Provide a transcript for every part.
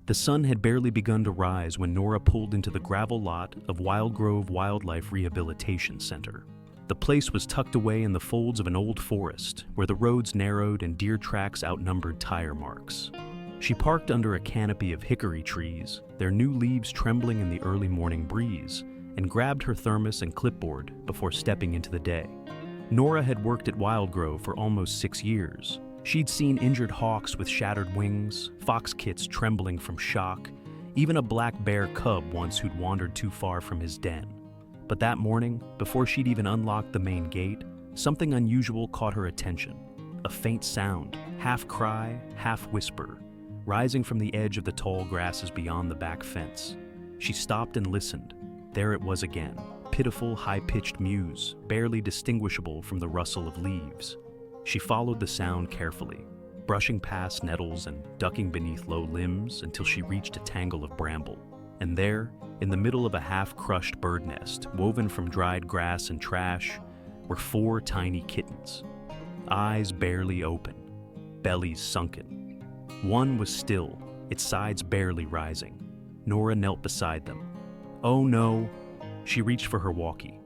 The sun had barely begun to rise when Nora pulled into the gravel lot of Wild Grove Wildlife Rehabilitation Center. The place was tucked away in the folds of an old forest, where the roads narrowed and deer tracks outnumbered tire marks. She parked under a canopy of hickory trees, their new leaves trembling in the early morning breeze, and grabbed her thermos and clipboard before stepping into the day. Nora had worked at Wild Grove for almost 6 years. She'd seen injured hawks with shattered wings, fox kits trembling from shock, even a black bear cub once who'd wandered too far from his den. But that morning, before she'd even unlocked the main gate, something unusual caught her attention. A faint sound, half cry, half whisper, rising from the edge of the tall grasses beyond the back fence. She stopped and listened. There it was again, pitiful, high-pitched mews, barely distinguishable from the rustle of leaves. She followed the sound carefully, brushing past nettles and ducking beneath low limbs until she reached a tangle of bramble. And there, in the middle of a half-crushed bird nest, woven from dried grass and trash, were 4 tiny kittens. Eyes barely open, bellies sunken. One was still, its sides barely rising. Nora knelt beside them. "Oh no!" She reached for her walkie.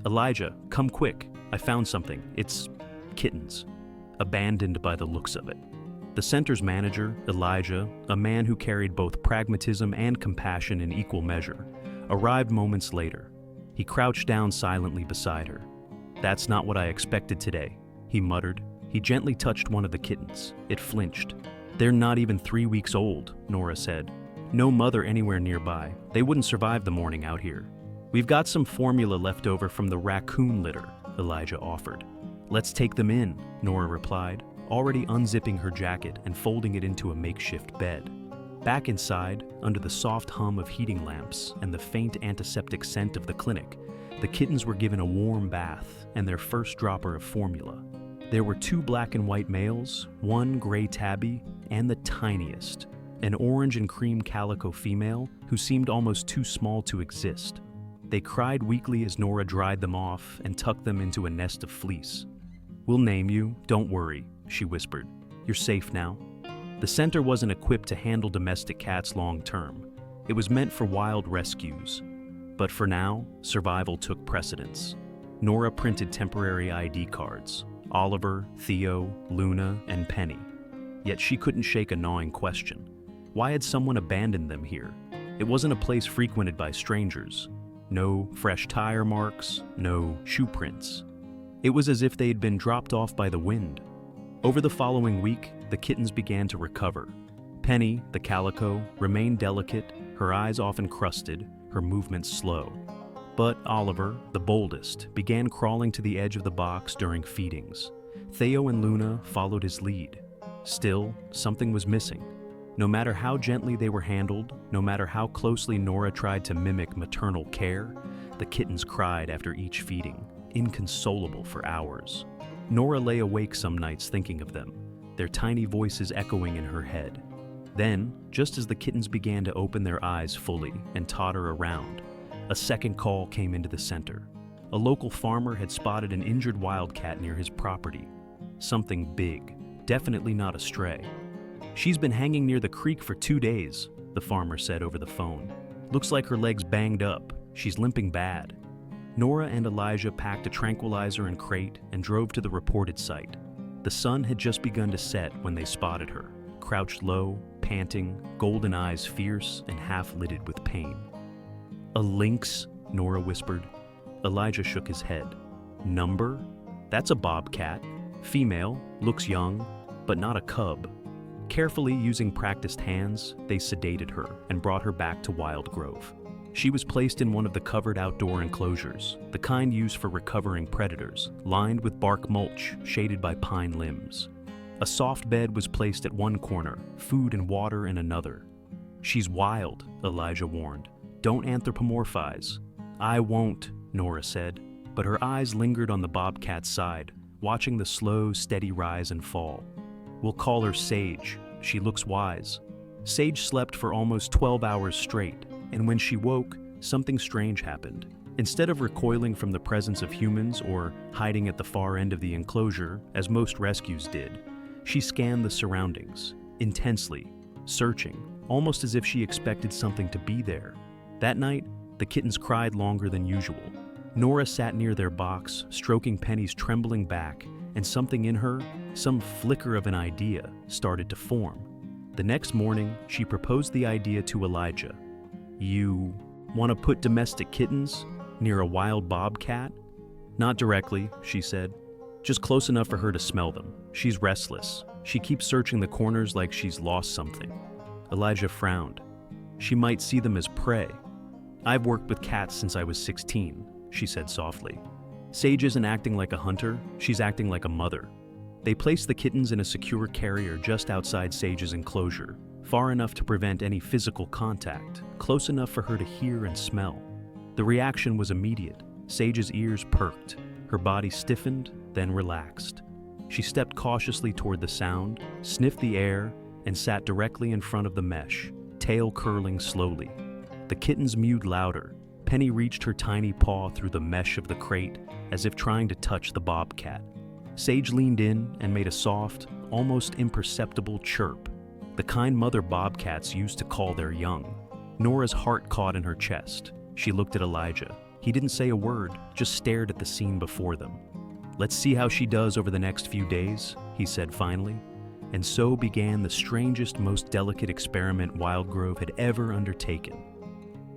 "Elijah, come quick. I found something. It's Kittens." Abandoned by the looks of it. The center's manager, Elijah, a man who carried both pragmatism and compassion in equal measure, arrived moments later. He crouched down silently beside her. "That's not what I expected today," he muttered. He gently touched one of the kittens. It flinched. "They're not even 3 weeks old," Nora said. "No mother anywhere nearby. They wouldn't survive the morning out here." "We've got some formula left over from the raccoon litter," Elijah offered. "Let's take them in," Nora replied, already unzipping her jacket and folding it into a makeshift bed. Back inside, under the soft hum of heating lamps and the faint antiseptic scent of the clinic, the kittens were given a warm bath and their first dropper of formula. There were 2 black and white males, 1 gray tabby, and the tiniest, an orange and cream calico female who seemed almost too small to exist. They cried weakly as Nora dried them off and tucked them into a nest of fleece. "We'll name you, don't worry," she whispered. "You're safe now." The center wasn't equipped to handle domestic cats long term. It was meant for wild rescues. But for now, survival took precedence. Nora printed temporary ID cards: Oliver, Theo, Luna, and Penny. Yet she couldn't shake a gnawing question. Why had someone abandoned them here? It wasn't a place frequented by strangers. No fresh tire marks, no shoe prints. It was as if they had been dropped off by the wind. Over the following week, the kittens began to recover. Penny, the calico, remained delicate, her eyes often crusted, her movements slow. But Oliver, the boldest, began crawling to the edge of the box during feedings. Theo and Luna followed his lead. Still, something was missing. No matter how gently they were handled, no matter how closely Nora tried to mimic maternal care, the kittens cried after each feeding, inconsolable for hours. Nora lay awake some nights thinking of them, their tiny voices echoing in her head. Then, just as the kittens began to open their eyes fully and totter around, a second call came into the center. A local farmer had spotted an injured wildcat near his property. Something big, definitely not a stray. "She's been hanging near the creek for 2 days, the farmer said over the phone. "Looks like her leg's banged up. She's limping bad." Nora and Elijah packed a tranquilizer and crate and drove to the reported site. The sun had just begun to set when they spotted her, crouched low, panting, golden eyes fierce and half-lidded with pain. "A lynx," Nora whispered. Elijah shook his head. "Number? That's a bobcat. Female, looks young, but not a cub." Carefully using practiced hands, they sedated her and brought her back to Wild Grove. She was placed in one of the covered outdoor enclosures, the kind used for recovering predators, lined with bark mulch shaded by pine limbs. A soft bed was placed at one corner, food and water in another. "She's wild," Elijah warned. "Don't anthropomorphize." "I won't," Nora said, but her eyes lingered on the bobcat's side, watching the slow, steady rise and fall. "We'll call her Sage. She looks wise." Sage slept for almost 12 hours straight, and when she woke, something strange happened. Instead of recoiling from the presence of humans or hiding at the far end of the enclosure, as most rescues did, she scanned the surroundings, intensely, searching, almost as if she expected something to be there. That night, the kittens cried longer than usual. Nora sat near their box, stroking Penny's trembling back, and something in her, some flicker of an idea, started to form. The next morning, she proposed the idea to Elijah. "You want to put domestic kittens near a wild bobcat?" "Not directly," she said. "Just close enough for her to smell them. She's restless. She keeps searching the corners like she's lost something." Elijah frowned. "She might see them as prey." "I've worked with cats since I was 16, she said softly. "Sage isn't acting like a hunter, she's acting like a mother." They placed the kittens in a secure carrier just outside Sage's enclosure, far enough to prevent any physical contact, close enough for her to hear and smell. The reaction was immediate. Sage's ears perked, her body stiffened, then relaxed. She stepped cautiously toward the sound, sniffed the air, and sat directly in front of the mesh, tail curling slowly. The kittens mewed louder. Penny reached her tiny paw through the mesh of the crate, as if trying to touch the bobcat. Sage leaned in and made a soft, almost imperceptible chirp, the kind mother bobcats used to call their young. Nora's heart caught in her chest. She looked at Elijah. He didn't say a word, just stared at the scene before them. "Let's see how she does over the next few days," he said finally. And so began the strangest, most delicate experiment Wildgrove had ever undertaken.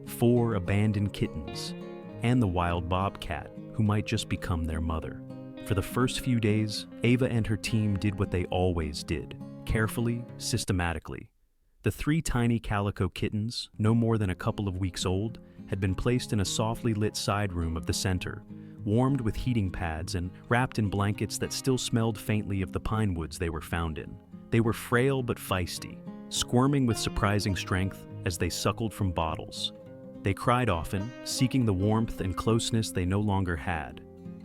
4 abandoned kittens, and the wild bobcat, who might just become their mother. For the first few days, Ava and her team did what they always did, carefully, systematically. The 3 tiny calico kittens, no more than a couple of weeks old, had been placed in a softly lit side room of the center, warmed with heating pads and wrapped in blankets that still smelled faintly of the pine woods they were found in. They were frail but feisty, squirming with surprising strength as they suckled from bottles. They cried often, seeking the warmth and closeness they no longer had.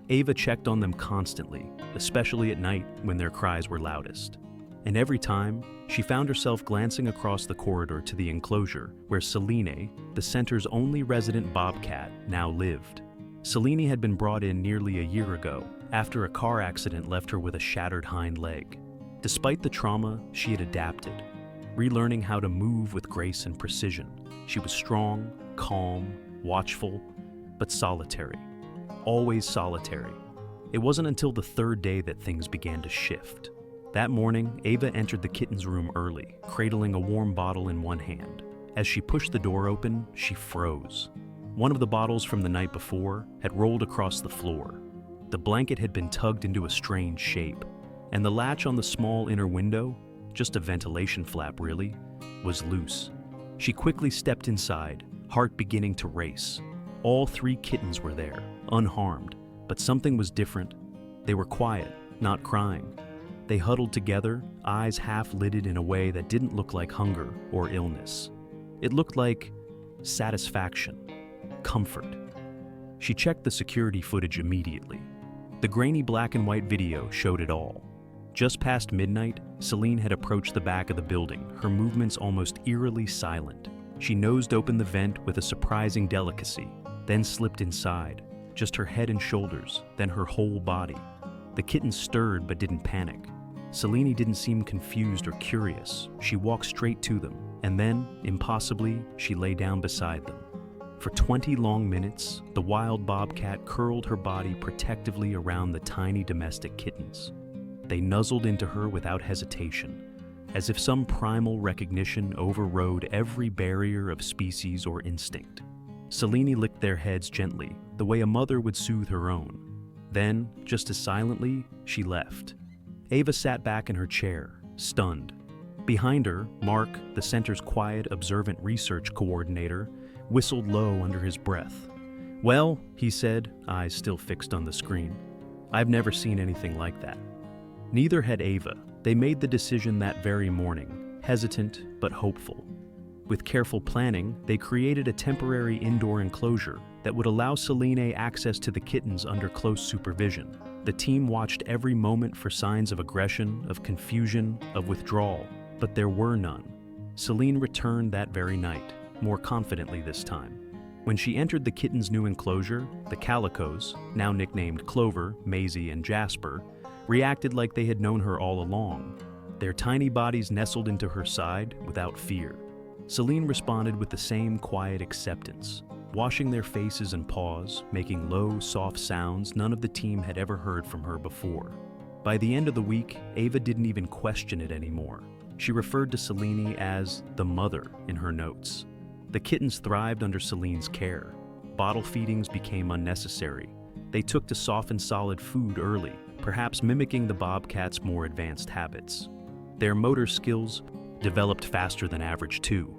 Ava checked on them constantly, especially at night when their cries were loudest. And every time, she found herself glancing across the corridor to the enclosure where Selene, the center's only resident bobcat, now lived. Selene had been brought in nearly a year ago, after a car accident left her with a shattered hind leg. Despite the trauma, she had adapted, relearning how to move with grace and precision. She was strong, calm, watchful, but solitary. Always solitary. It wasn't until the 3rd day that things began to shift. That morning, Ava entered the kitten's room early, cradling a warm bottle in one hand. As she pushed the door open, she froze. One of the bottles from the night before had rolled across the floor. The blanket had been tugged into a strange shape, and the latch on the small inner window, just a ventilation flap really, was loose. She quickly stepped inside, heart beginning to race. All 3 kittens were there, unharmed, but something was different. They were quiet, not crying. They huddled together, eyes half-lidded in a way that didn't look like hunger or illness. It looked like satisfaction, comfort. She checked the security footage immediately. The grainy black and white video showed it all. Just past midnight, Selene had approached the back of the building, her movements almost eerily silent. She nosed open the vent with a surprising delicacy, then slipped inside, just her head and shoulders, then her whole body. The kittens stirred but didn't panic. Selene didn't seem confused or curious. She walked straight to them, and then, impossibly, she lay down beside them. For 20 long minutes, the wild bobcat curled her body protectively around the tiny domestic kittens. They nuzzled into her without hesitation, as if some primal recognition overrode every barrier of species or instinct. Selene licked their heads gently, the way a mother would soothe her own. Then, just as silently, she left. Ava sat back in her chair, stunned. Behind her, Mark, the center's quiet, observant research coordinator, whistled low under his breath. "Well," he said, eyes still fixed on the screen, "I've never seen anything like that." Neither had Ava. They made the decision that very morning, hesitant but hopeful. With careful planning, they created a temporary indoor enclosure that would allow Selene access to the kittens under close supervision. The team watched every moment for signs of aggression, of confusion, of withdrawal, but there were none. Selene returned that very night, more confidently this time. When she entered the kittens' new enclosure, the calicos, now nicknamed Clover, Maisie, and Jasper, reacted like they had known her all along. Their tiny bodies nestled into her side without fear. Celine responded with the same quiet acceptance, washing their faces and paws, making low, soft sounds none of the team had ever heard from her before. By the end of the week, Ava didn't even question it anymore. She referred to Celine as the mother in her notes. The kittens thrived under Celine's care. Bottle feedings became unnecessary. They took to soft and solid food early, perhaps mimicking the Bobcat's more advanced habits. Their motor skills developed faster than average too.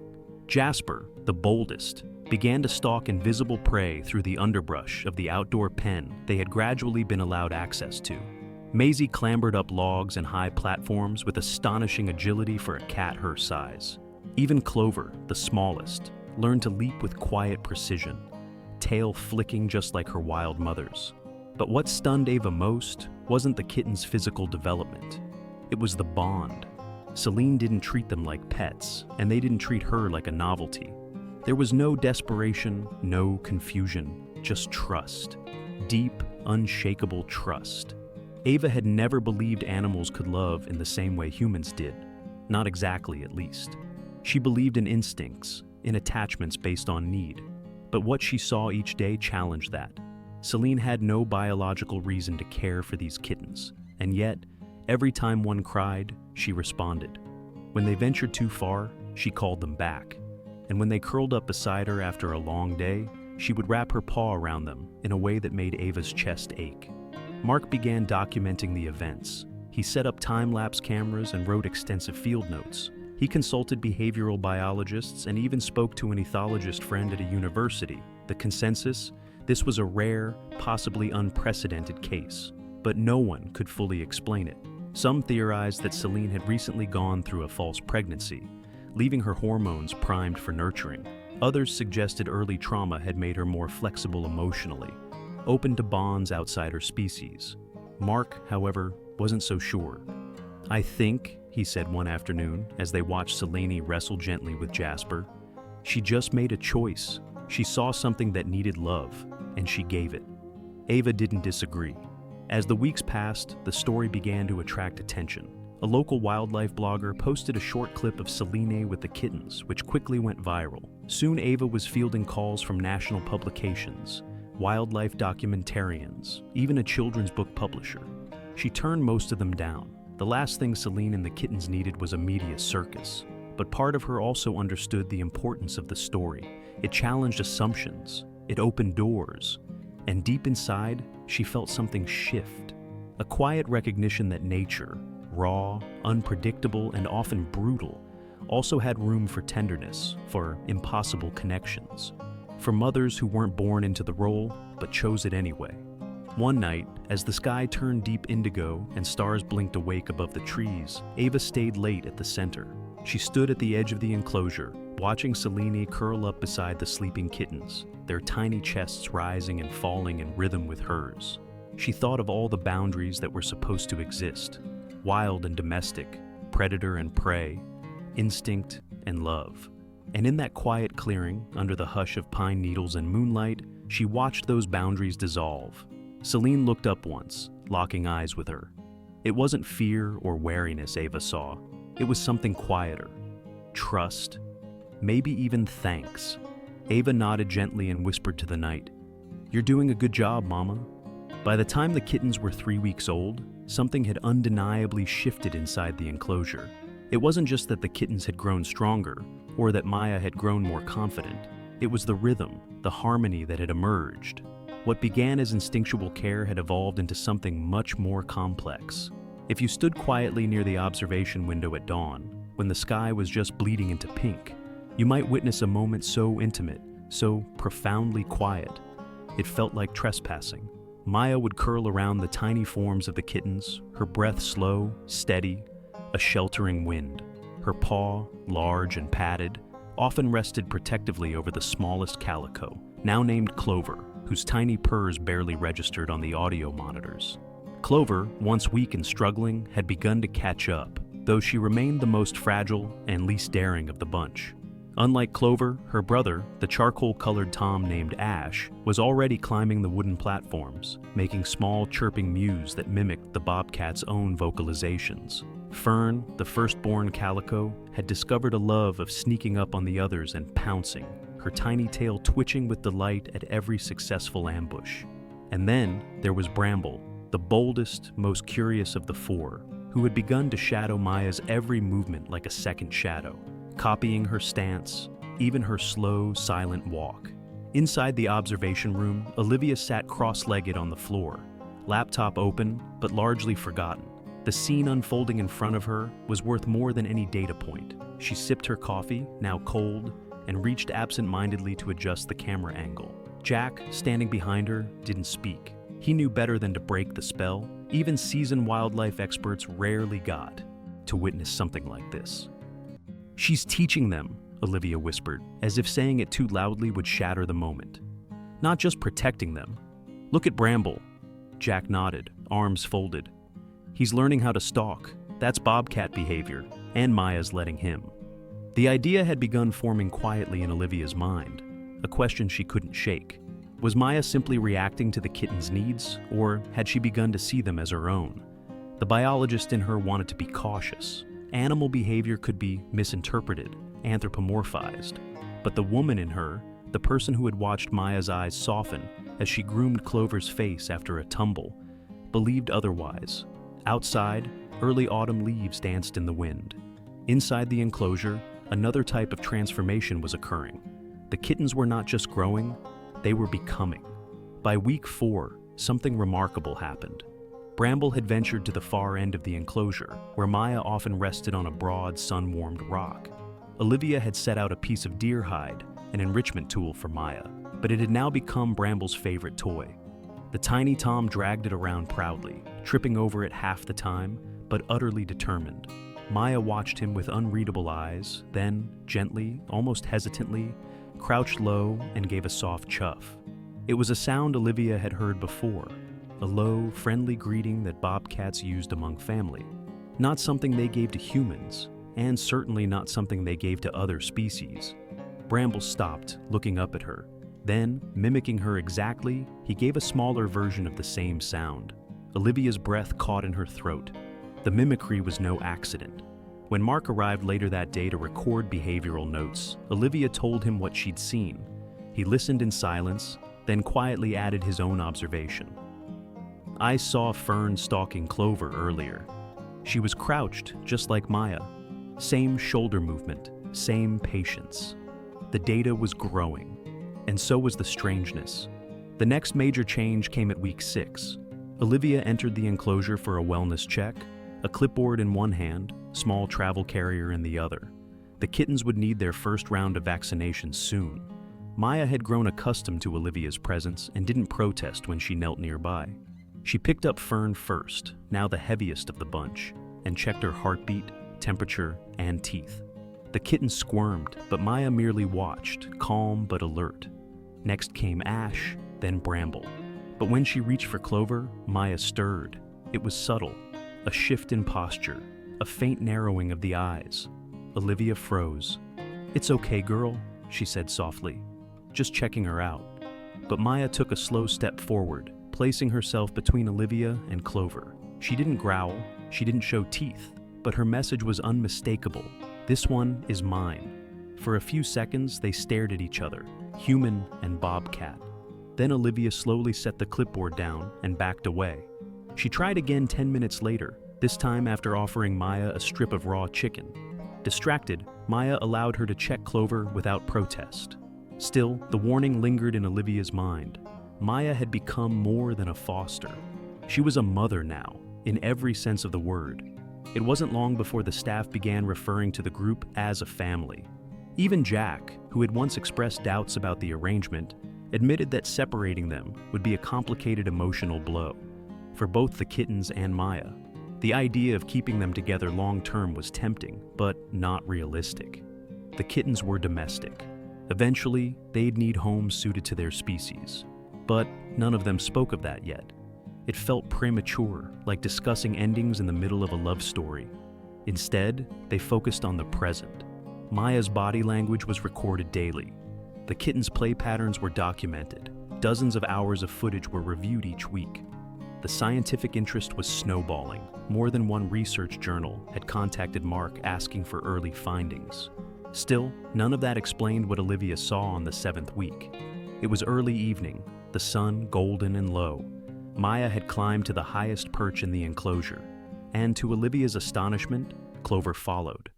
Jasper, the boldest, began to stalk invisible prey through the underbrush of the outdoor pen they had gradually been allowed access to. Maisie clambered up logs and high platforms with astonishing agility for a cat her size. Even Clover, the smallest, learned to leap with quiet precision, tail flicking just like her wild mother's. But what stunned Ava most wasn't the kitten's physical development. It was the bond. Celine didn't treat them like pets, and they didn't treat her like a novelty. There was no desperation, no confusion, just trust. Deep, unshakable trust. Ava had never believed animals could love in the same way humans did. Not exactly, at least. She believed in instincts, in attachments based on need. But what she saw each day challenged that. Celine had no biological reason to care for these kittens, and yet, every time one cried, she responded. When they ventured too far, she called them back. And when they curled up beside her after a long day, she would wrap her paw around them in a way that made Ava's chest ache. Mark began documenting the events. He set up time-lapse cameras and wrote extensive field notes. He consulted behavioral biologists and even spoke to an ethologist friend at a university. The consensus? This was a rare, possibly unprecedented case, but no one could fully explain it. Some theorized that Celine had recently gone through a false pregnancy, leaving her hormones primed for nurturing. Others suggested early trauma had made her more flexible emotionally, open to bonds outside her species. Mark, however, wasn't so sure. "I think," he said one afternoon as they watched Celine wrestle gently with Jasper, "she just made a choice. She saw something that needed love, and she gave it." Ava didn't disagree. As the weeks passed, the story began to attract attention. A local wildlife blogger posted a short clip of Celine with the kittens, which quickly went viral. Soon Ava was fielding calls from national publications, wildlife documentarians, even a children's book publisher. She turned most of them down. The last thing Celine and the kittens needed was a media circus. But part of her also understood the importance of the story. It challenged assumptions. It opened doors. And deep inside, she felt something shift. A quiet recognition that nature, raw, unpredictable, and often brutal, also had room for tenderness, for impossible connections, for mothers who weren't born into the role, but chose it anyway. One night, as the sky turned deep indigo and stars blinked awake above the trees, Ava stayed late at the center. She stood at the edge of the enclosure, watching Celine curl up beside the sleeping kittens, their tiny chests rising and falling in rhythm with hers. She thought of all the boundaries that were supposed to exist: wild and domestic, predator and prey, instinct and love. And in that quiet clearing, under the hush of pine needles and moonlight, she watched those boundaries dissolve. Celine looked up once, locking eyes with her. It wasn't fear or wariness Ava saw. It was something quieter. Trust. Maybe even thanks. Ava nodded gently and whispered to the night, "You're doing a good job, Mama." By the time the kittens were 3 weeks old, something had undeniably shifted inside the enclosure. It wasn't just that the kittens had grown stronger, or that Maya had grown more confident. It was the rhythm, the harmony that had emerged. What began as instinctual care had evolved into something much more complex. If you stood quietly near the observation window at dawn, when the sky was just bleeding into pink, you might witness a moment so intimate, so profoundly quiet, it felt like trespassing. Maya would curl around the tiny forms of the kittens, her breath slow, steady, a sheltering wind. Her paw, large and padded, often rested protectively over the smallest calico, now named Clover, whose tiny purrs barely registered on the audio monitors. Clover, once weak and struggling, had begun to catch up, though she remained the most fragile and least daring of the bunch. Unlike Clover, her brother, the charcoal-colored tom named Ash, was already climbing the wooden platforms, making small chirping mews that mimicked the Bobcat's own vocalizations. Fern, the firstborn calico, had discovered a love of sneaking up on the others and pouncing, her tiny tail twitching with delight at every successful ambush. And then there was Bramble, the boldest, most curious of the four, who had begun to shadow Maya's every movement like a second shadow, copying her stance, even her slow, silent walk. Inside the observation room, Olivia sat cross-legged on the floor, laptop open, but largely forgotten. The scene unfolding in front of her was worth more than any data point. She sipped her coffee, now cold, and reached absent-mindedly to adjust the camera angle. Jack, standing behind her, didn't speak. He knew better than to break the spell. Even seasoned wildlife experts rarely got to witness something like this. "She's teaching them," Olivia whispered, as if saying it too loudly would shatter the moment. "Not just protecting them. Look at Bramble." Jack nodded, arms folded. "He's learning how to stalk. That's Bobcat behavior, and Maya's letting him." The idea had begun forming quietly in Olivia's mind, a question she couldn't shake. Was Maya simply reacting to the kitten's needs, or had she begun to see them as her own? The biologist in her wanted to be cautious. Animal behavior could be misinterpreted, anthropomorphized. But the woman in her, the person who had watched Maya's eyes soften as she groomed Clover's face after a tumble, believed otherwise. Outside, early autumn leaves danced in the wind. Inside the enclosure, another type of transformation was occurring. The kittens were not just growing, they were becoming. By week 4, something remarkable happened. Bramble had ventured to the far end of the enclosure, where Maya often rested on a broad, sun-warmed rock. Olivia had set out a piece of deer hide, an enrichment tool for Maya, but it had now become Bramble's favorite toy. The tiny Tom dragged it around proudly, tripping over it half the time, but utterly determined. Maya watched him with unreadable eyes, then, gently, almost hesitantly, crouched low and gave a soft chuff. It was a sound Olivia had heard before, a low, friendly greeting that bobcats used among family. Not something they gave to humans, and certainly not something they gave to other species. Bramble stopped, looking up at her. Then, mimicking her exactly, he gave a smaller version of the same sound. Olivia's breath caught in her throat. The mimicry was no accident. When Mark arrived later that day to record behavioral notes, Olivia told him what she'd seen. He listened in silence, then quietly added his own observation. "I saw Fern stalking Clover earlier. She was crouched, just like Maya. Same shoulder movement, same patience." The data was growing, and so was the strangeness. The next major change came at week 6. Olivia entered the enclosure for a wellness check, a clipboard in one hand, small travel carrier in the other. The kittens would need their first round of vaccinations soon. Maya had grown accustomed to Olivia's presence and didn't protest when she knelt nearby. She picked up Fern first, now the heaviest of the bunch, and checked her heartbeat, temperature, and teeth. The kitten squirmed, but Maya merely watched, calm but alert. Next came Ash, then Bramble. But when she reached for Clover, Maya stirred. It was subtle, a shift in posture, a faint narrowing of the eyes. Olivia froze. "It's okay, girl," she said softly, just checking her out. But Maya took a slow step forward, placing herself between Olivia and Clover. She didn't growl, she didn't show teeth, but her message was unmistakable. "This one is mine." For a few seconds, they stared at each other, human and bobcat. Then Olivia slowly set the clipboard down and backed away. She tried again 10 minutes later, this time after offering Maya a strip of raw chicken. Distracted, Maya allowed her to check Clover without protest. Still, the warning lingered in Olivia's mind. Maya had become more than a foster. She was a mother now, in every sense of the word. It wasn't long before the staff began referring to the group as a family. Even Jack, who had once expressed doubts about the arrangement, admitted that separating them would be a complicated emotional blow for both the kittens and Maya. The idea of keeping them together long-term was tempting, but not realistic. The kittens were domestic. Eventually, they'd need homes suited to their species. But none of them spoke of that yet. It felt premature, like discussing endings in the middle of a love story. Instead, they focused on the present. Maya's body language was recorded daily. The kittens' play patterns were documented. Dozens of hours of footage were reviewed each week. The scientific interest was snowballing. More than one research journal had contacted Mark asking for early findings. Still, none of that explained what Olivia saw on the 7th week. It was early evening, the sun golden and low. Maya had climbed to the highest perch in the enclosure, and to Olivia's astonishment, Clover followed.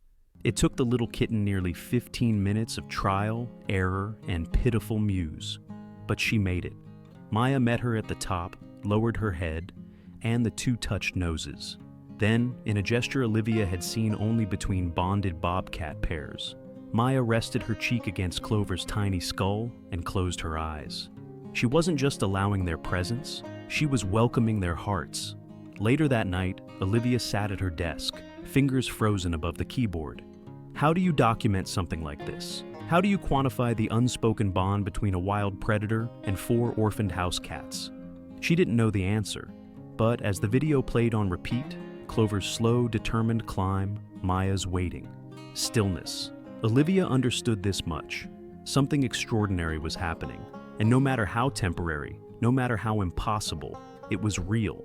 It took the little kitten nearly 15 minutes of trial, error, and pitiful mews, but she made it. Maya met her at the top, lowered her head, and the two touched noses. Then, in a gesture Olivia had seen only between bonded bobcat pairs, Maya rested her cheek against Clover's tiny skull and closed her eyes. She wasn't just allowing their presence, she was welcoming their hearts. Later that night, Olivia sat at her desk, fingers frozen above the keyboard. How do you document something like this? How do you quantify the unspoken bond between a wild predator and 4 orphaned house cats? She didn't know the answer, but as the video played on repeat, Clover's slow, determined climb, Maya's waiting. Stillness. Olivia understood this much. Something extraordinary was happening, and no matter how temporary, no matter how impossible, it was real.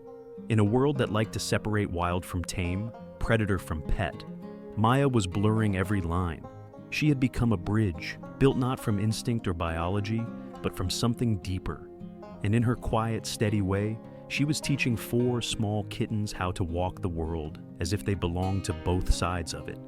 In a world that liked to separate wild from tame, predator from pet, Maya was blurring every line. She had become a bridge, built not from instinct or biology, but from something deeper. And in her quiet, steady way, she was teaching 4 small kittens how to walk the world as if they belonged to both sides of it.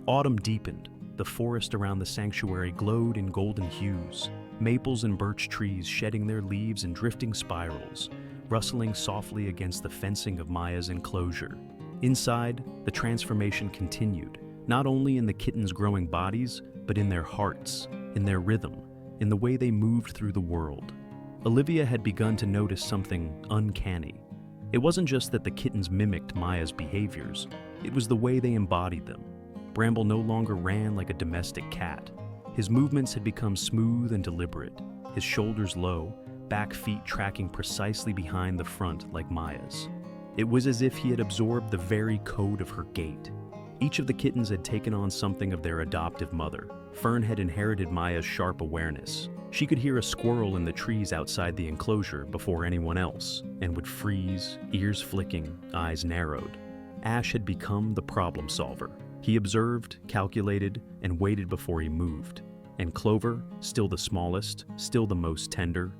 Autumn deepened. The forest around the sanctuary glowed in golden hues, maples and birch trees shedding their leaves in drifting spirals, rustling softly against the fencing of Maya's enclosure. Inside, the transformation continued, not only in the kittens' growing bodies, but in their hearts, in their rhythm, in the way they moved through the world. Olivia had begun to notice something uncanny. It wasn't just that the kittens mimicked Maya's behaviors, it was the way they embodied them. Bramble no longer ran like a domestic cat. His movements had become smooth and deliberate, his shoulders low, back feet tracking precisely behind the front like Maya's. It was as if he had absorbed the very code of her gait. Each of the kittens had taken on something of their adoptive mother. Fern had inherited Maya's sharp awareness. She could hear a squirrel in the trees outside the enclosure before anyone else, and would freeze, ears flicking, eyes narrowed. Ash had become the problem solver. He observed, calculated, and waited before he moved. And Clover, still the smallest, still the most tender,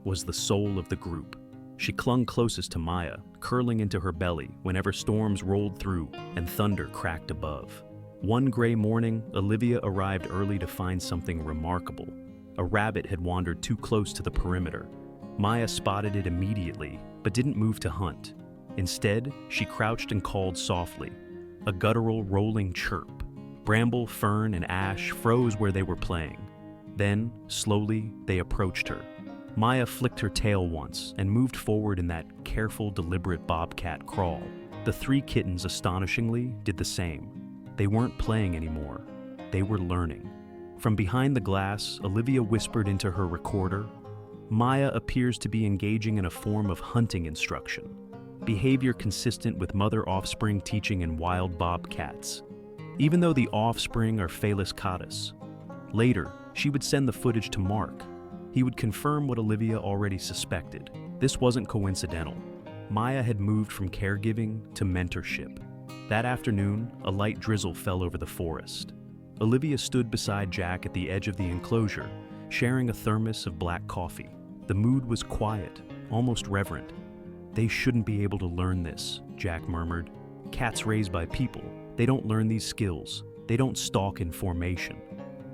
was the soul of the group. She clung closest to Maya, curling into her belly whenever storms rolled through and thunder cracked above. One gray morning, Olivia arrived early to find something remarkable. A rabbit had wandered too close to the perimeter. Maya spotted it immediately, but didn't move to hunt. Instead, she crouched and called softly, a guttural, rolling chirp. Bramble, Fern, and Ash froze where they were playing. Then, slowly, they approached her. Maya flicked her tail once and moved forward in that careful, deliberate bobcat crawl. The 3 kittens, astonishingly, did the same. They weren't playing anymore. They were learning. From behind the glass, Olivia whispered into her recorder, "Maya appears to be engaging in a form of hunting instruction, behavior consistent with mother-offspring teaching in wild bobcats, even though the offspring are Felis catus." Later, she would send the footage to Mark. He would confirm what Olivia already suspected. This wasn't coincidental. Maya had moved from caregiving to mentorship. That afternoon, a light drizzle fell over the forest. Olivia stood beside Jack at the edge of the enclosure, sharing a thermos of black coffee. The mood was quiet, almost reverent. "They shouldn't be able to learn this," Jack murmured. "Cats raised by people, they don't learn these skills. They don't stalk in formation."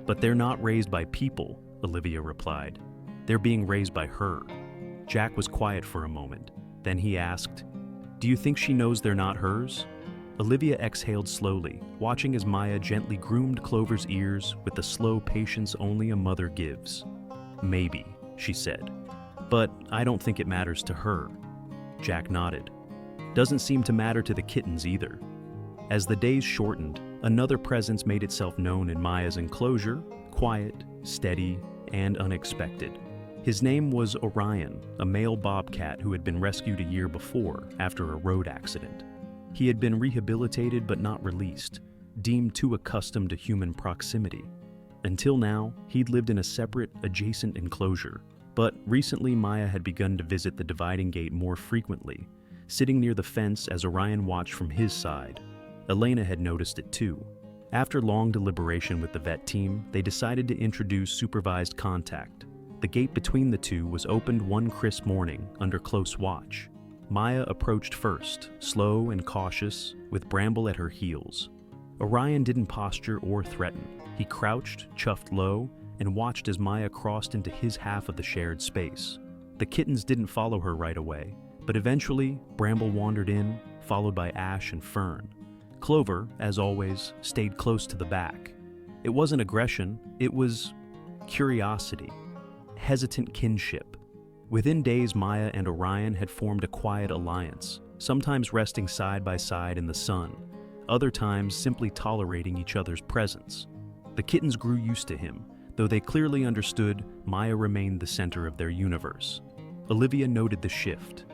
"But they're not raised by people," Olivia replied. "They're being raised by her." Jack was quiet for a moment. Then he asked, "Do you think she knows they're not hers?" Olivia exhaled slowly, watching as Maya gently groomed Clover's ears with the slow patience only a mother gives. "Maybe," she said. "But I don't think it matters to her." Jack nodded. "Doesn't seem to matter to the kittens either." As the days shortened, another presence made itself known in Maya's enclosure, quiet, steady, and unexpected. His name was Orion, a male bobcat who had been rescued a year before after a road accident. He had been rehabilitated but not released, deemed too accustomed to human proximity. Until now, he'd lived in a separate, adjacent enclosure, but recently Maya had begun to visit the dividing gate more frequently, sitting near the fence as Orion watched from his side. Elena had noticed it too. After long deliberation with the vet team, they decided to introduce supervised contact. The gate between the two was opened one crisp morning under close watch. Maya approached first, slow and cautious, with Bramble at her heels. Orion didn't posture or threaten. He crouched, chuffed low, and watched as Maya crossed into his half of the shared space. The kittens didn't follow her right away, but eventually, Bramble wandered in, followed by Ash and Fern. Clover, as always, stayed close to the back. It wasn't aggression, it was curiosity, hesitant kinship. Within days, Maya and Orion had formed a quiet alliance, sometimes resting side by side in the sun, other times simply tolerating each other's presence. The kittens grew used to him, though they clearly understood Maya remained the center of their universe. Olivia noted the shift.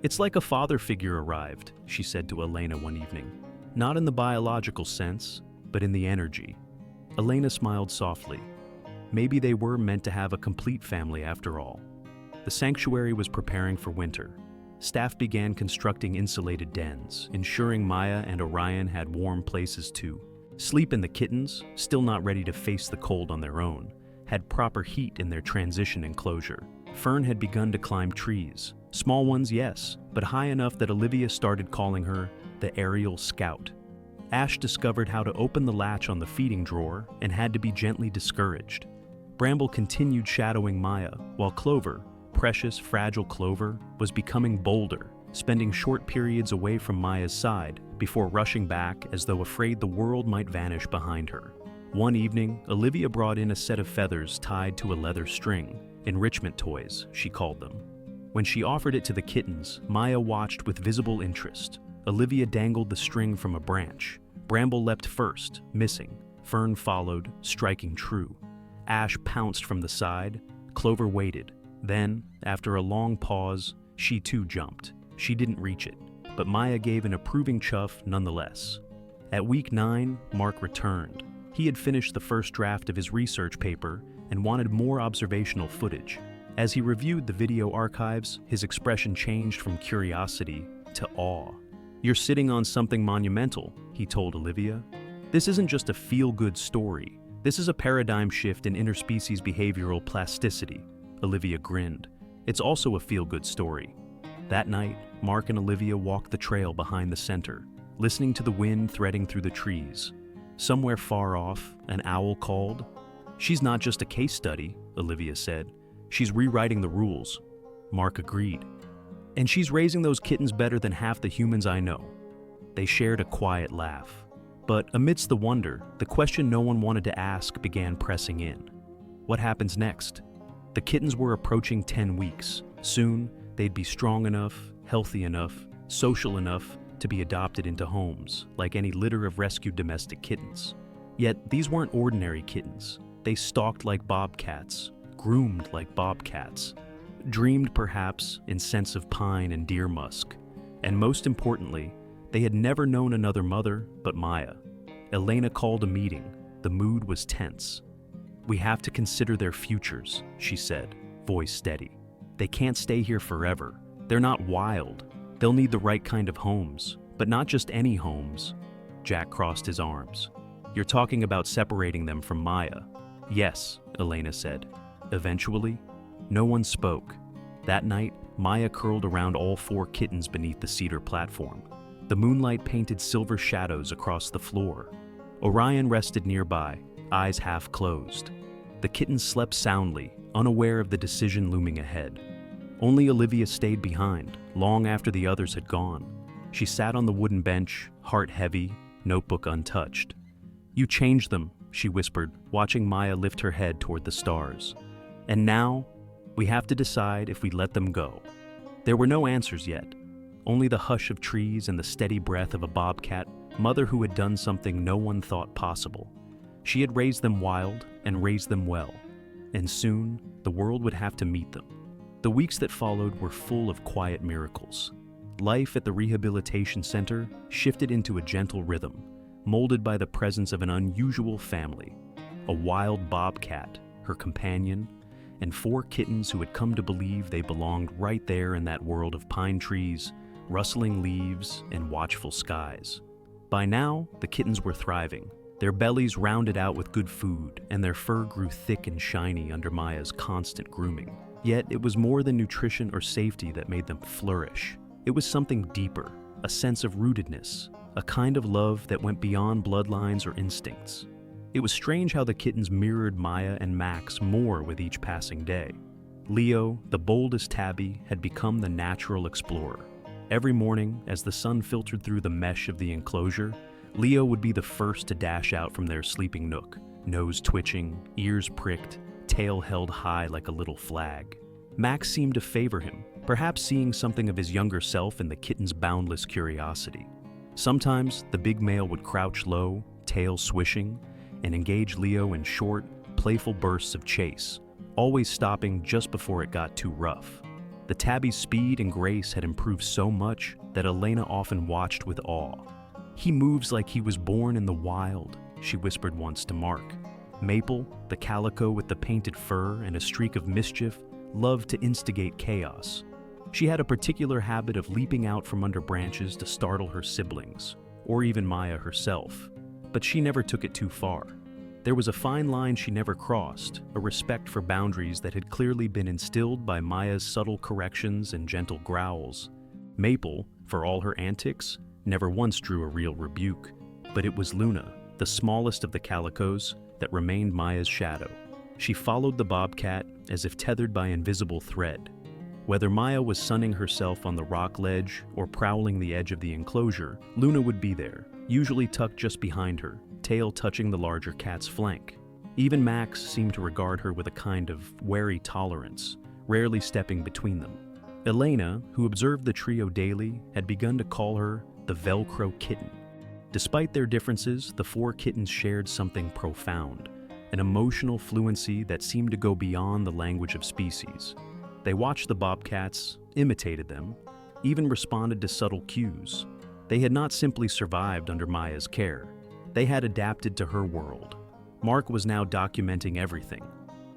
"It's like a father figure arrived," she said to Elena one evening. "Not in the biological sense, but in the energy." Elena smiled softly. Maybe they were meant to have a complete family after all. The sanctuary was preparing for winter. Staff began constructing insulated dens, ensuring Maya and Orion had warm places too. Sleep in the kittens, still not ready to face the cold on their own, had proper heat in their transition enclosure. Fern had begun to climb trees. Small ones, yes, but high enough that Olivia started calling her the aerial scout. Ash discovered how to open the latch on the feeding drawer and had to be gently discouraged. Bramble continued shadowing Maya, while Clover, precious, fragile Clover, was becoming bolder, spending short periods away from Maya's side before rushing back as though afraid the world might vanish behind her. One evening, Olivia brought in a set of feathers tied to a leather string, enrichment toys, she called them. When she offered it to the kittens, Maya watched with visible interest. Olivia dangled the string from a branch. Bramble leapt first, missing. Fern followed, striking true. Ash pounced from the side. Clover waited. Then, after a long pause, she too jumped. She didn't reach it, but Maya gave an approving chuff nonetheless. At week 9, Mark returned. He had finished the first draft of his research paper and wanted more observational footage. As he reviewed the video archives, his expression changed from curiosity to awe. "You're sitting on something monumental," he told Olivia. "This isn't just a feel-good story. This is a paradigm shift in interspecies behavioral plasticity." Olivia grinned. "It's also a feel-good story." That night, Mark and Olivia walked the trail behind the center, listening to the wind threading through the trees. Somewhere far off, an owl called. "She's not just a case study," Olivia said. "She's rewriting the rules." Mark agreed. "And she's raising those kittens better than half the humans I know." They shared a quiet laugh. But amidst the wonder, the question no one wanted to ask began pressing in. What happens next? The kittens were approaching 10 weeks. Soon, they'd be strong enough, healthy enough, social enough to be adopted into homes, like any litter of rescued domestic kittens. Yet, these weren't ordinary kittens. They stalked like bobcats, groomed like bobcats, dreamed perhaps in scents of pine and deer musk. And most importantly, they had never known another mother but Maya. Elena called a meeting. The mood was tense. "We have to consider their futures," she said, voice steady. "They can't stay here forever. They're not wild. They'll need the right kind of homes, but not just any homes." Jack crossed his arms. "You're talking about separating them from Maya." "Yes," Elena said. "Eventually." No one spoke. That night, Maya curled around all 4 kittens beneath the cedar platform. The moonlight painted silver shadows across the floor. Orion rested nearby, eyes half closed. The kittens slept soundly, unaware of the decision looming ahead. Only Olivia stayed behind, long after the others had gone. She sat on the wooden bench, heart heavy, notebook untouched. "You changed them," she whispered, watching Maya lift her head toward the stars. "And now, we have to decide if we let them go." There were no answers yet. Only the hush of trees and the steady breath of a bobcat, mother who had done something no one thought possible. She had raised them wild and raised them well, and soon the world would have to meet them. The weeks that followed were full of quiet miracles. Life at the rehabilitation center shifted into a gentle rhythm, molded by the presence of an unusual family. A wild bobcat, her companion, and 4 kittens who had come to believe they belonged right there in that world of pine trees, rustling leaves, and watchful skies. By now, the kittens were thriving, their bellies rounded out with good food, and their fur grew thick and shiny under Maya's constant grooming. Yet it was more than nutrition or safety that made them flourish. It was something deeper, a sense of rootedness, a kind of love that went beyond bloodlines or instincts. It was strange how the kittens mirrored Maya and Max more with each passing day. Leo, the boldest tabby, had become the natural explorer. Every morning, as the sun filtered through the mesh of the enclosure, Leo would be the first to dash out from their sleeping nook, nose twitching, ears pricked, tail held high like a little flag. Max seemed to favor him, perhaps seeing something of his younger self in the kitten's boundless curiosity. Sometimes, the big male would crouch low, tail swishing, and engage Leo in short, playful bursts of chase, always stopping just before it got too rough. The tabby's speed and grace had improved so much that Elena often watched with awe. "He moves like he was born in the wild," she whispered once to Mark. Maple, the calico with the painted fur and a streak of mischief, loved to instigate chaos. She had a particular habit of leaping out from under branches to startle her siblings, or even Maya herself, but she never took it too far. There was a fine line she never crossed, a respect for boundaries that had clearly been instilled by Maya's subtle corrections and gentle growls. Maple, for all her antics, never once drew a real rebuke, but it was Luna, the smallest of the calicos, that remained Maya's shadow. She followed the Bobcat as if tethered by invisible thread. Whether Maya was sunning herself on the rock ledge or prowling the edge of the enclosure, Luna would be there, usually tucked just behind her, tail touching the larger cat's flank. Even Max seemed to regard her with a kind of wary tolerance, rarely stepping between them. Elena, who observed the trio daily, had begun to call her the Velcro kitten. Despite their differences, the four kittens shared something profound, an emotional fluency that seemed to go beyond the language of species. They watched the Bobcats, imitated them, even responded to subtle cues. They had not simply survived under Maya's care. They had adapted to her world. Mark was now documenting everything.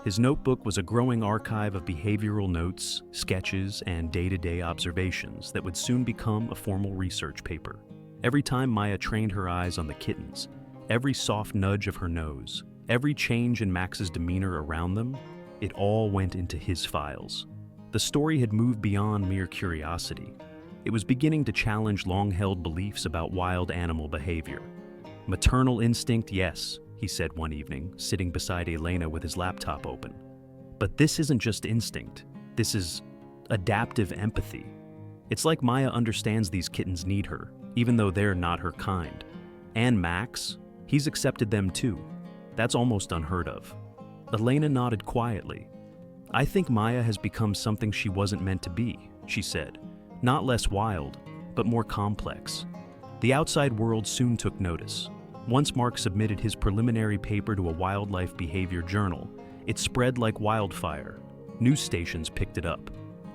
His notebook was a growing archive of behavioral notes, sketches, and day-to-day observations that would soon become a formal research paper. Every time Maya trained her eyes on the kittens, every soft nudge of her nose, every change in Max's demeanor around them, it all went into his files. The story had moved beyond mere curiosity. It was beginning to challenge long-held beliefs about wild animal behavior. "Maternal instinct, yes," he said one evening, sitting beside Elena with his laptop open. "But this isn't just instinct. This is adaptive empathy. It's like Maya understands these kittens need her, even though they're not her kind. And Max, he's accepted them too. That's almost unheard of." Elena nodded quietly. "I think Maya has become something she wasn't meant to be," she said. "Not less wild, but more complex." The outside world soon took notice. Once Mark submitted his preliminary paper to a wildlife behavior journal, it spread like wildfire. News stations picked it up.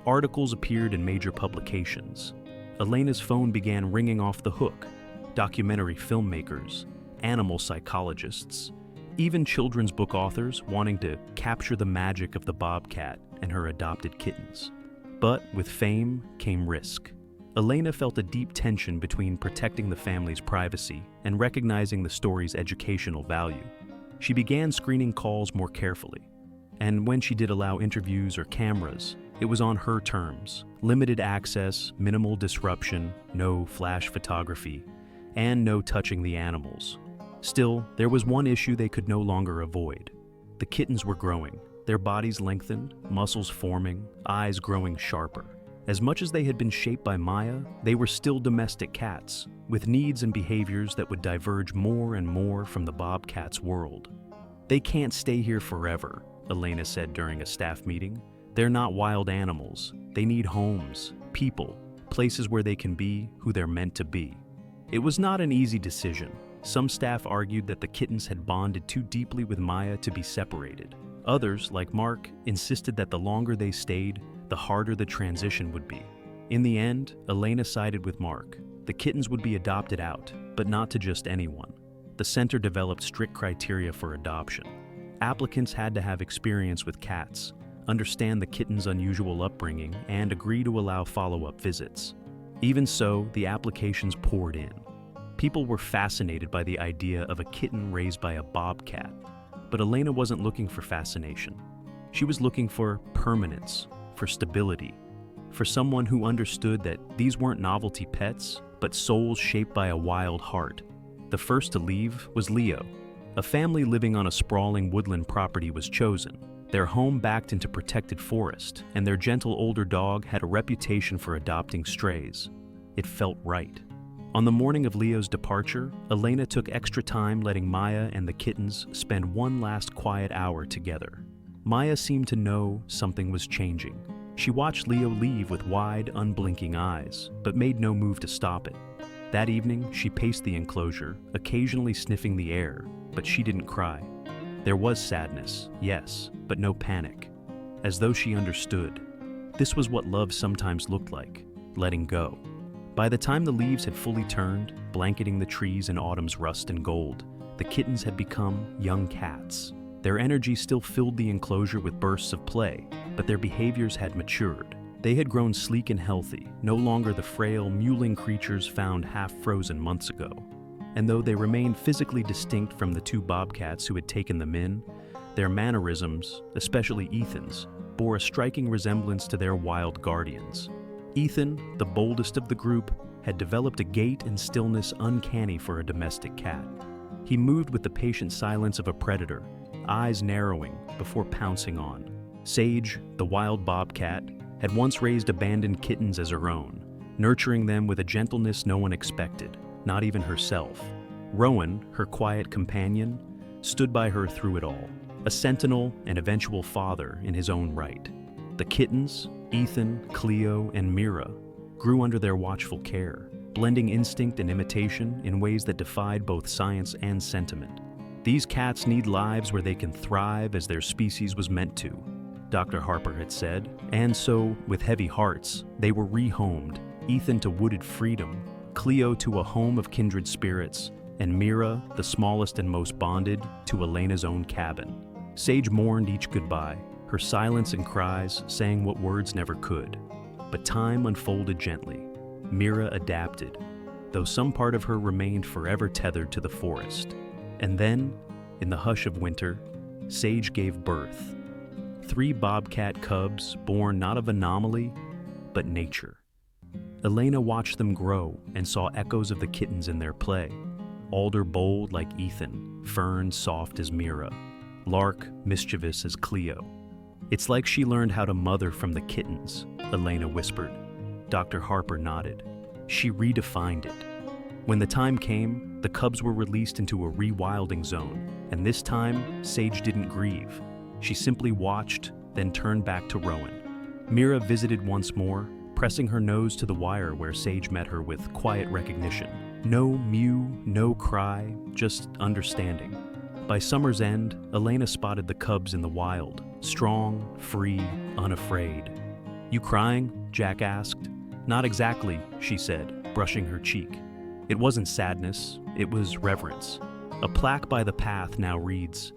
Articles appeared in major publications. Elena's phone began ringing off the hook. Documentary filmmakers, animal psychologists, even children's book authors wanting to capture the magic of the Bobcat and her adopted kittens. But with fame came risk. Elena felt a deep tension between protecting the family's privacy and recognizing the story's educational value. She began screening calls more carefully. And when she did allow interviews or cameras, it was on her terms. Limited access, minimal disruption, no flash photography, and no touching the animals. Still, there was one issue they could no longer avoid. The kittens were growing, their bodies lengthened, muscles forming, eyes growing sharper. As much as they had been shaped by Maya, they were still domestic cats, with needs and behaviors that would diverge more and more from the Bobcat's world. "They can't stay here forever," Elena said during a staff meeting. "They're not wild animals. They need homes, people, places where they can be who they're meant to be." It was not an easy decision. Some staff argued that the kittens had bonded too deeply with Maya to be separated. Others, like Mark, insisted that the longer they stayed, the harder the transition would be. In the end, Elena sided with Mark. The kittens would be adopted out, but not to just anyone. The center developed strict criteria for adoption. Applicants had to have experience with cats, understand the kitten's unusual upbringing, and agree to allow follow-up visits. Even so, the applications poured in. People were fascinated by the idea of a kitten raised by a bobcat, but Elena wasn't looking for fascination. She was looking for permanence, for stability, for someone who understood that these weren't novelty pets, but souls shaped by a wild heart. The first to leave was Leo. A family living on a sprawling woodland property was chosen. Their home backed into protected forest, and their gentle older dog had a reputation for adopting strays. It felt right. On the morning of Leo's departure, Elena took extra time letting Maya and the kittens spend one last quiet hour together. Maya seemed to know something was changing. She watched Leo leave with wide, unblinking eyes, but made no move to stop it. That evening, she paced the enclosure, occasionally sniffing the air, but she didn't cry. There was sadness, yes, but no panic. As though she understood. This was what love sometimes looked like, letting go. By the time the leaves had fully turned, blanketing the trees in autumn's rust and gold, the kittens had become young cats. Their energy still filled the enclosure with bursts of play, but their behaviors had matured. They had grown sleek and healthy, no longer the frail, mewling creatures found half-frozen months ago. And though they remained physically distinct from the two bobcats who had taken them in, their mannerisms, especially Ethan's, bore a striking resemblance to their wild guardians. Ethan, the boldest of the group, had developed a gait and stillness uncanny for a domestic cat. He moved with the patient silence of a predator, eyes narrowing before pouncing on. Sage, the wild bobcat, had once raised abandoned kittens as her own, nurturing them with a gentleness no one expected, not even herself. Rowan, her quiet companion, stood by her through it all, a sentinel and eventual father in his own right. The kittens, Ethan, Cleo, and Mira, grew under their watchful care, blending instinct and imitation in ways that defied both science and sentiment. These cats need lives where they can thrive as their species was meant to, Dr. Harper had said, and so, with heavy hearts, they were rehomed, Ethan to wooded freedom, Cleo to a home of kindred spirits, and Mira, the smallest and most bonded, to Elena's own cabin. Sage mourned each goodbye, her silence and cries saying what words never could. But time unfolded gently. Mira adapted, though some part of her remained forever tethered to the forest. And then, in the hush of winter, Sage gave birth. 3 bobcat cubs born not of anomaly, but nature. Elena watched them grow and saw echoes of the kittens in their play. Alder bold like Ethan, Fern soft as Mira, Lark mischievous as Cleo. It's like she learned how to mother from the kittens, Elena whispered. Dr. Harper nodded. She redefined it. When the time came, the cubs were released into a rewilding zone, and this time, Sage didn't grieve. She simply watched, then turned back to Rowan. Mira visited once more, pressing her nose to the wire where Sage met her with quiet recognition. No mew, no cry, just understanding. By summer's end, Elena spotted the cubs in the wild, strong, free, unafraid. "You crying?" Jack asked. "Not exactly," she said, brushing her cheek. It wasn't sadness, it was reverence. A plaque by the path now reads,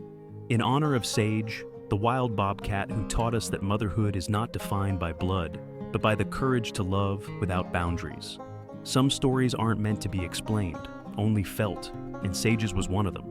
"In honor of Sage, the wild bobcat who taught us that motherhood is not defined by blood, but by the courage to love without boundaries. Some stories aren't meant to be explained, only felt, and Sage's was one of them.